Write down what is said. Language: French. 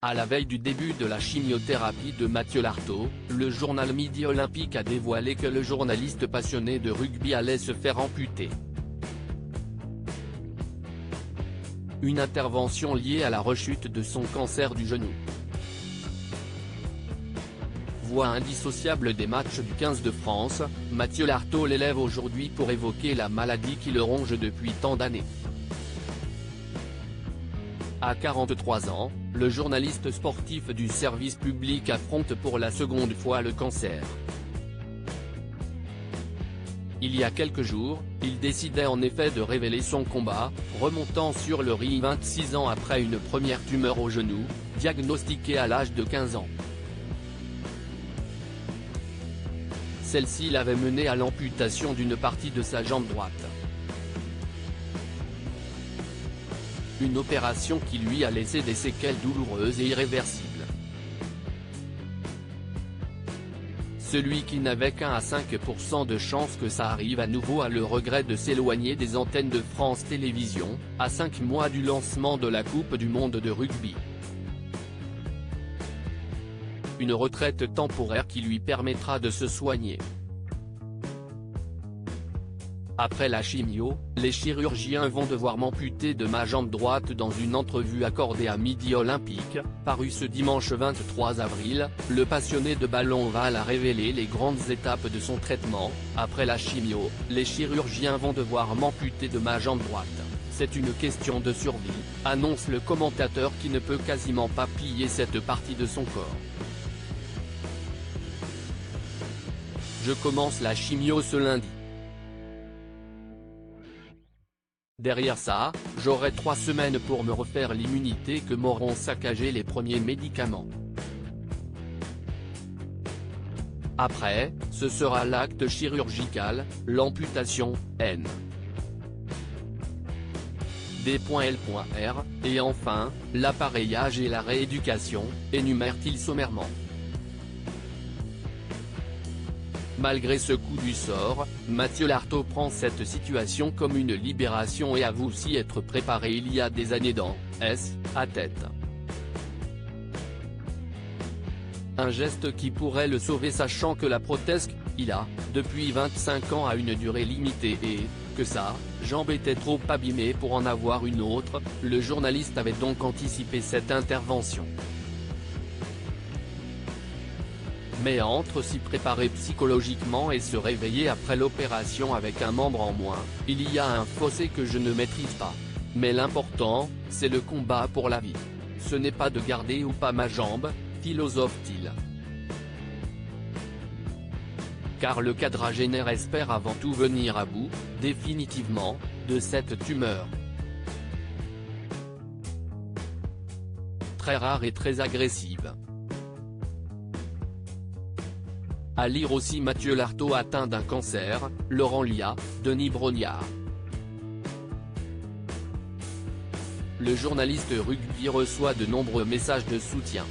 À la veille du début de la chimiothérapie de Mathieu Lartaud, le journal Midi Olympique a dévoilé que le journaliste passionné de rugby allait se faire amputer. Une intervention liée à la rechute de son cancer du genou. Voix indissociable des matchs du 15 de France, Mathieu Lartaud l'élève aujourd'hui pour évoquer la maladie qui le ronge depuis tant d'années. À 43 ans, le journaliste sportif du service public affronte pour la seconde fois le cancer. Il y a quelques jours, il décidait en effet de révéler son combat, remontant sur le ring 26 ans après une première tumeur au genou, diagnostiquée à l'âge de 15 ans. Celle-ci l'avait mené à l'amputation d'une partie de sa jambe droite. Une opération qui lui a laissé des séquelles douloureuses et irréversibles. Celui qui n'avait qu'1 à 5% de chance que ça arrive à nouveau a le regret de s'éloigner des antennes de France Télévisions, à 5 mois du lancement de la Coupe du monde de rugby. Une retraite temporaire qui lui permettra de se soigner. Après la chimio, les chirurgiens vont devoir m'amputer de ma jambe droite. Dans une entrevue accordée à Midi Olympique, parue ce dimanche 23 avril, le passionné de ballon ovale a révélé les grandes étapes de son traitement. Après la chimio, les chirurgiens vont devoir m'amputer de ma jambe droite. C'est une question de survie, annonce le commentateur qui ne peut quasiment pas plier cette partie de son corps. Je commence la chimio ce lundi. Derrière ça, j'aurai 3 semaines pour me refaire l'immunité que m'auront saccagé les premiers médicaments. Après, ce sera l'acte chirurgical, l'amputation, N. D.L.R, et enfin, l'appareillage et la rééducation, énumère-t-il sommairement. Malgré ce coup du sort, Mathieu Lartaud prend cette situation comme une libération et avoue s'y être préparé il y a des années dans S, à tête. Un geste qui pourrait le sauver sachant que la prothèse qu'il a, depuis 25 ans a une durée limitée et, que sa jambe était trop abîmée pour en avoir une autre, le journaliste avait donc anticipé cette intervention. Mais entre s'y préparer psychologiquement et se réveiller après l'opération avec un membre en moins, il y a un fossé que je ne maîtrise pas. Mais l'important, c'est le combat pour la vie. Ce n'est pas de garder ou pas ma jambe, philosophe-t-il. Car le quadragénaire espère avant tout venir à bout, définitivement, de cette tumeur. Très rare et très agressive. À lire aussi Mathieu Lartaud atteint d'un cancer, Laurent Lia, Denis Brognard. Le journaliste rugby reçoit de nombreux messages de soutien.